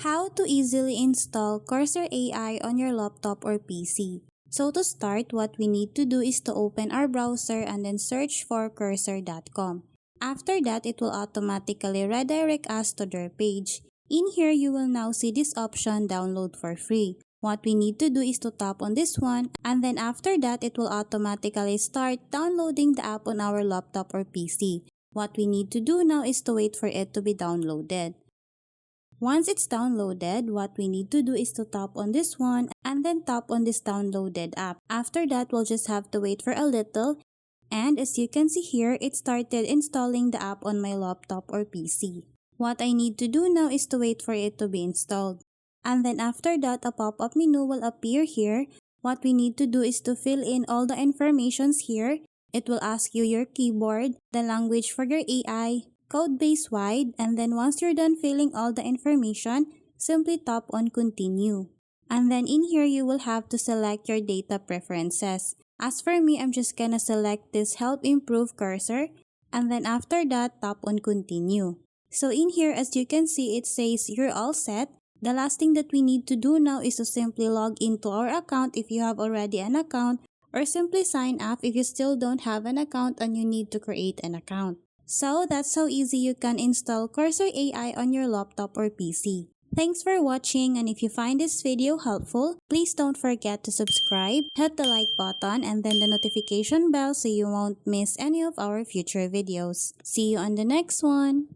How to easily install Cursor AI on your laptop or PC. So to start, what we need to do is to open our browser and then search for cursor.com. After that, it will automatically redirect us to their page. In here, you will now see this option, download for free. What we need to do is to tap on this one, and then after that, it will automatically start downloading the app on our laptop or PC. What we need to do now is to wait for it to be downloaded. Once it's downloaded, what we need to do is to tap on this one and then tap on this downloaded app. After that, we'll just have to wait for a little, and as you can see here, it started installing the app on my laptop or PC. What I need to do now is to wait for it to be installed. And then after that, a pop-up menu will appear here. What we need to do is to fill in all the informations here. It will ask you your keyboard, the language for your AI, code base wide, and then once you're done filling all the information, simply tap on continue. And then in here, you will have to select your data preferences. As for me, I'm just gonna select this help improve cursor, and then after that, tap on continue. So in here, as you can see, it says you're all set. The last thing that we need to do now is to simply log into our account if you have already an account, or simply sign up if you still don't have an account and you need to create an account. So that's how easy you can install Cursor AI on your laptop or PC. Thanks for watching, and if you find this video helpful, please don't forget to subscribe, hit the like button, and then the notification bell so you won't miss any of our future videos. See you on the next one!